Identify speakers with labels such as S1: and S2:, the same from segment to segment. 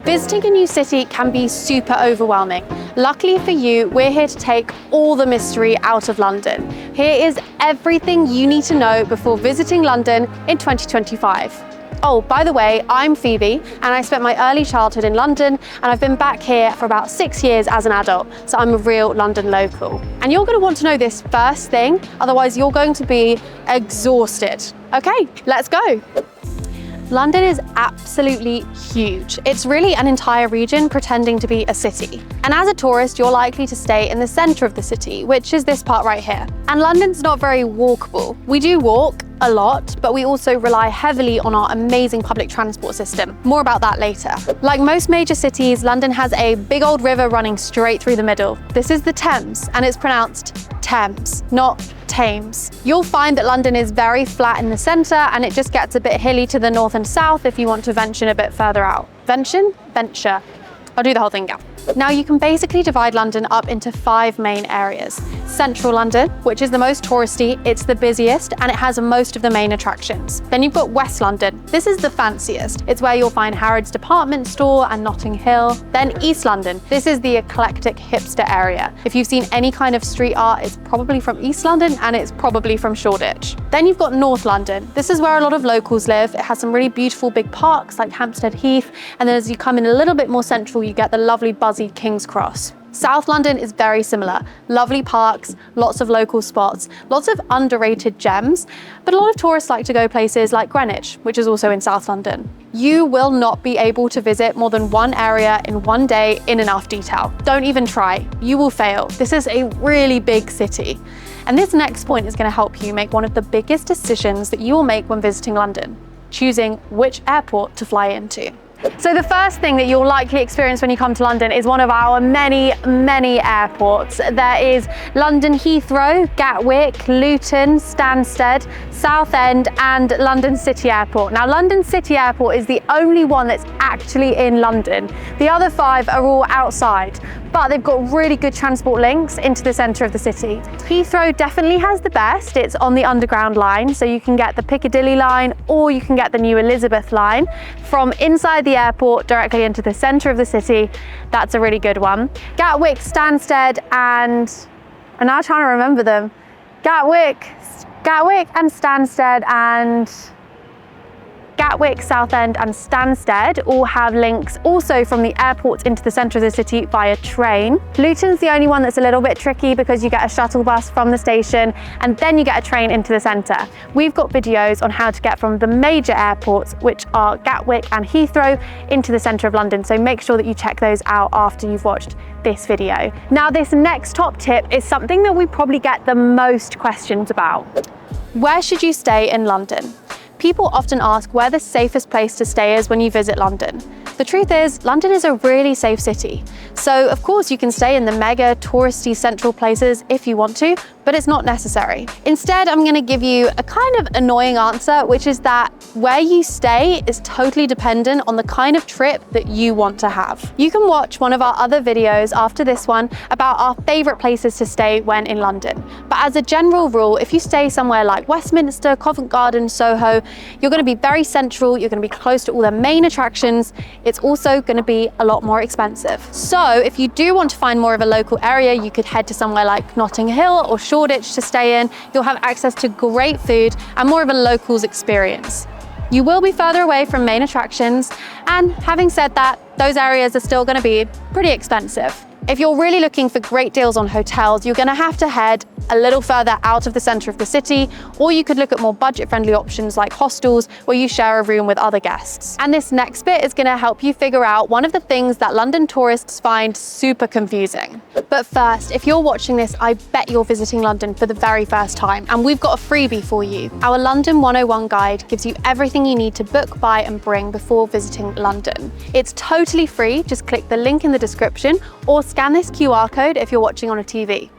S1: Visiting a new city can be super overwhelming. Luckily for you, we're here to take all the mystery out of London. Here is everything you need to know before visiting London in 2025. Oh, by the way, I'm Phoebe, and I spent my early childhood in London, and I've been back here for about 6 years as an adult, so I'm a real London local. And you're going to want to know this first thing, otherwise you're going to be exhausted. Okay, let's go. London is absolutely huge. It's really an entire region pretending to be a city. And as a tourist, you're likely to stay in the center of the city, which is this part right here. And London's not very walkable. We do walk a lot, but we also rely heavily on our amazing public transport system. More about that later. Like most major cities, London has a big old river running straight through the middle. This is the Thames, and it's pronounced Thames, not Thames. You'll find that London is very flat in the center, and it just gets a bit hilly to the north and south if you want to venture a bit further out. Venture. I'll do the whole thing again. Now you can basically divide London up into 5 main areas. Central London, which is the most touristy, it's the busiest, and it has most of the main attractions. Then you've got West London. This is the fanciest. It's where you'll find Harrods department store and Notting Hill. Then East London. This is the eclectic hipster area. If you've seen any kind of street art, it's probably from East London, and it's probably from Shoreditch. Then you've got North London. This is where a lot of locals live. It has some really beautiful big parks like Hampstead Heath, and then as you come in a little bit more central, you get the lovely buzzy King's Cross. South London is very similar. Lovely parks, lots of local spots, lots of underrated gems, but a lot of tourists like to go places like Greenwich, which is also in South London. You will not be able to visit more than one area in one day in enough detail. Don't even try, you will fail. This is a really big city. And this next point is going to help you make one of the biggest decisions that you will make when visiting London, choosing which airport to fly into. So the first thing that you'll likely experience when you come to London is one of our many airports. There is London Heathrow, Gatwick, Luton, Stansted, Southend, and London City Airport. Now, London City Airport is the only one that's actually in London. The other 5 are all outside, but they've got really good transport links into the centre of the city. Heathrow definitely has the best. It's on the Underground line, so you can get the Piccadilly line or you can get the new Elizabeth line from inside the airport directly into the centre of the city. That's a really good one. Gatwick, Stansted, and I'm now trying to remember them. Gatwick and Stansted and Gatwick, Southend and Stansted all have links also from the airport into the centre of the city via train. Luton's the only one that's a little bit tricky because you get a shuttle bus from the station and then you get a train into the centre. We've got videos on how to get from the major airports, which are Gatwick and Heathrow, into the centre of London, so make sure that you check those out after you've watched this video. Now, this next top tip is something that we probably get the most questions about. Where should you stay in London? People often ask where the safest place to stay is when you visit London. The truth is, London is a really safe city. So of course you can stay in the mega touristy central places if you want to, but it's not necessary. Instead, I'm going to give you a kind of annoying answer, which is that where you stay is totally dependent on the kind of trip that you want to have. You can watch one of our other videos after this one about our favourite places to stay when in London. But as a general rule, if you stay somewhere like Westminster, Covent Garden, Soho, you're going to be very central, you're going to be close to all the main attractions. It's also going to be a lot more expensive. So if you do want to find more of a local area, you could head to somewhere like Notting Hill or Shoreditch to stay in. You'll have access to great food and more of a locals experience. You will be further away from main attractions, and having said that, those areas are still going to be pretty expensive. If you're really looking for great deals on hotels, you're going to have to head a little further out of the centre of the city, or you could look at more budget-friendly options like hostels where you share a room with other guests. And this next bit is going to help you figure out one of the things that London tourists find super confusing. But first, if you're watching this, I bet you're visiting London for the very first time, and we've got a freebie for you. Our London 101 guide gives you everything you need to book, buy and bring before visiting London. It's totally free. Just click the link in the description or scan this QR code if you're watching on a TV.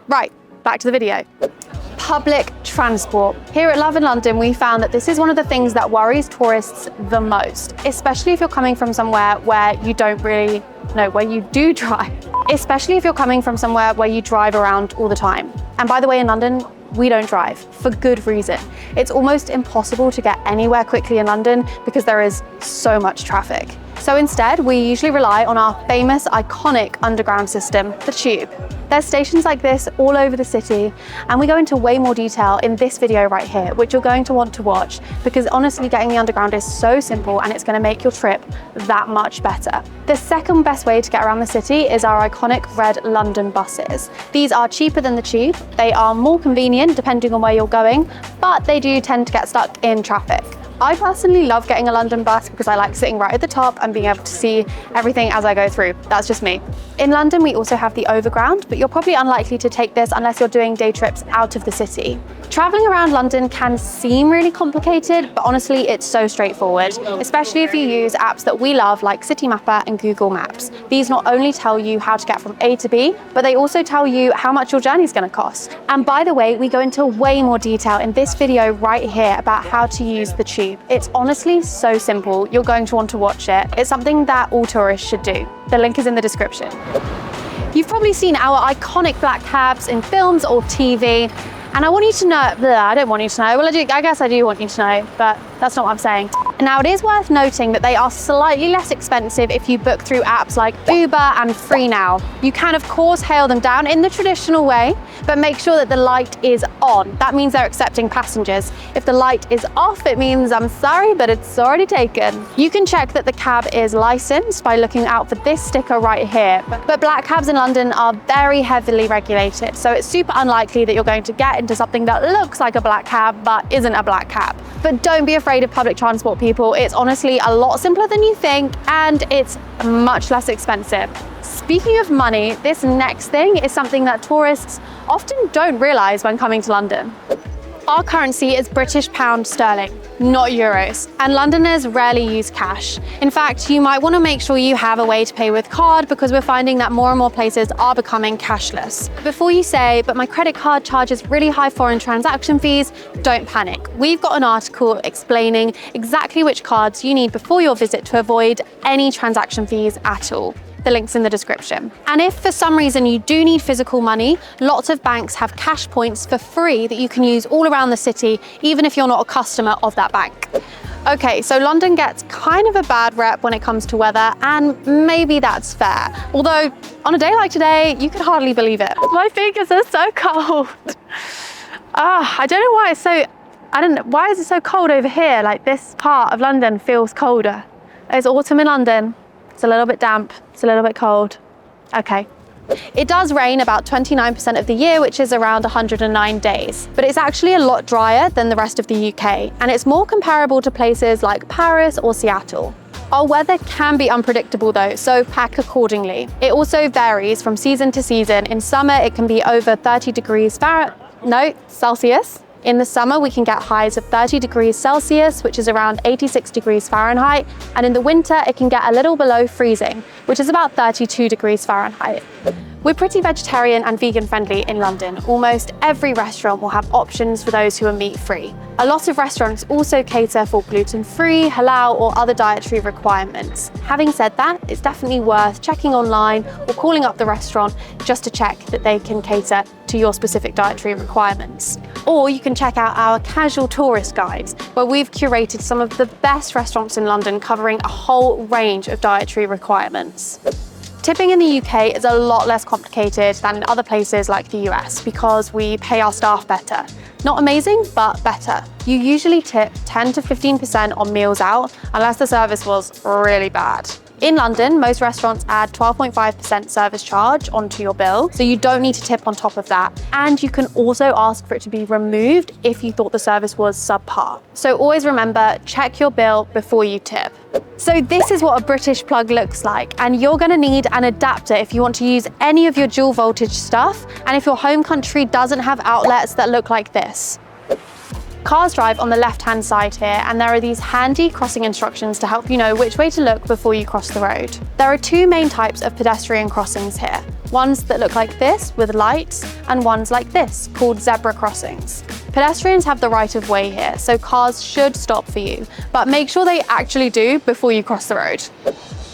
S1: Right, back to the video. Public transport. Here at Love in London, we found that this is one of the things that worries tourists the most, especially if you're coming from somewhere where you don't really know, where you do drive. Especially if you're coming from somewhere where you drive around all the time. And by the way, in London, we don't drive, for good reason. It's almost impossible to get anywhere quickly in London because there is so much traffic. So instead, we usually rely on our famous, iconic underground system, the Tube. There's stations like this all over the city, and we go into way more detail in this video right here, which you're going to want to watch, because honestly, getting the underground is so simple and it's going to make your trip that much better. The second best way to get around the city is our iconic red London buses. These are cheaper than the Tube, they are more convenient depending on where you're going, but they do tend to get stuck in traffic. I personally love getting a London bus because I like sitting right at the top and being able to see everything as I go through. That's just me. In London, we also have the Overground, but you're probably unlikely to take this unless you're doing day trips out of the city. Traveling around London can seem really complicated, but honestly, it's so straightforward, especially if you use apps that we love like Citymapper and Google Maps. These not only tell you how to get from A to B, but they also tell you how much your journey is going to cost. And by the way, we go into way more detail in this video right here about how to use the Tube. It's honestly so simple. You're going to want to watch it. It's something that all tourists should do. The link is in the description. You've probably seen our iconic black cabs in films or TV. And I want you to know, I don't want you to know, well I guess I do want you to know, but that's not what I'm saying. Now it is worth noting that they are slightly less expensive if you book through apps like Uber and FreeNow. You can of course hail them down in the traditional way, but make sure that the light is on. That means they're accepting passengers. If the light is off, it means I'm sorry, but it's already taken. You can check that the cab is licensed by looking out for this sticker right here. But black cabs in London are very heavily regulated, so it's super unlikely that you're going to get into something that looks like a black cab but isn't a black cab. But don't be afraid of public transport, people. It's honestly a lot simpler than you think, and it's much less expensive. Speaking of money, this next thing is something that tourists often don't realize when coming to London. Our currency is British pound sterling, not euros, and Londoners rarely use cash. In fact, you might want to make sure you have a way to pay with card because we're finding that more and more places are becoming cashless. Before you say, but my credit card charges really high foreign transaction fees, don't panic. We've got an article explaining exactly which cards you need before your visit to avoid any transaction fees at all. The link's in the description. And if for some reason you do need physical money, lots of banks have cash points for free that you can use all around the city, even if you're not a customer of that bank. Okay, so London gets kind of a bad rep when it comes to weather, and maybe that's fair. Although, on a day like today, you could hardly believe it. My fingers are so cold. I don't know why why is it so cold over here? Like this part of London feels colder. It's autumn in London. It's a little bit damp, it's a little bit cold. Okay. It does rain about 29% of the year, which is around 109 days, but it's actually a lot drier than the rest of the UK, and it's more comparable to places like Paris or Seattle. Our weather can be unpredictable though, so pack accordingly. It also varies from season to season. In summer, it can be over 30 degrees Celsius. In the summer, we can get highs of 30 degrees Celsius, which is around 86 degrees Fahrenheit. And in the winter, it can get a little below freezing, which is about 32 degrees Fahrenheit. We're pretty vegetarian and vegan friendly in London. Almost every restaurant will have options for those who are meat-free. A lot of restaurants also cater for gluten-free, halal, or other dietary requirements. Having said that, it's definitely worth checking online or calling up the restaurant just to check that they can cater to your specific dietary requirements. Or you can check out our casual tourist guides, where we've curated some of the best restaurants in London covering a whole range of dietary requirements. Tipping in the UK is a lot less complicated than in other places like the US because we pay our staff better. Not amazing, but better. You usually tip 10 to 15% on meals out, unless the service was really bad. In London, most restaurants add 12.5% service charge onto your bill, so you don't need to tip on top of that. And you can also ask for it to be removed if you thought the service was subpar. So always remember, check your bill before you tip. So this is what a British plug looks like, and you're gonna need an adapter if you want to use any of your dual voltage stuff, and if your home country doesn't have outlets that look like this. Cars drive on the left-hand side here, and there are these handy crossing instructions to help you know which way to look before you cross the road. There are two main types of pedestrian crossings here. Ones that look like this with lights, and ones like this called zebra crossings. Pedestrians have the right of way here, so cars should stop for you, but make sure they actually do before you cross the road.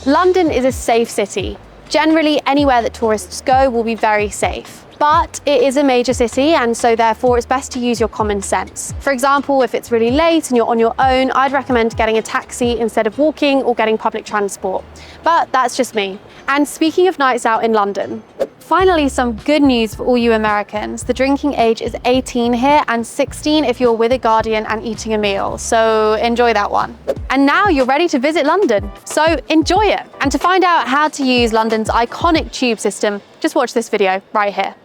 S1: London is a safe city. Generally, anywhere that tourists go will be very safe. But it is a major city, and so therefore it's best to use your common sense. For example, if it's really late and you're on your own, I'd recommend getting a taxi instead of walking or getting public transport. But that's just me. And speaking of nights out in London, finally some good news for all you Americans. The drinking age is 18 here and 16 if you're with a guardian and eating a meal, so enjoy that one. And now you're ready to visit London, so enjoy it. And to find out how to use London's iconic tube system, just watch this video right here.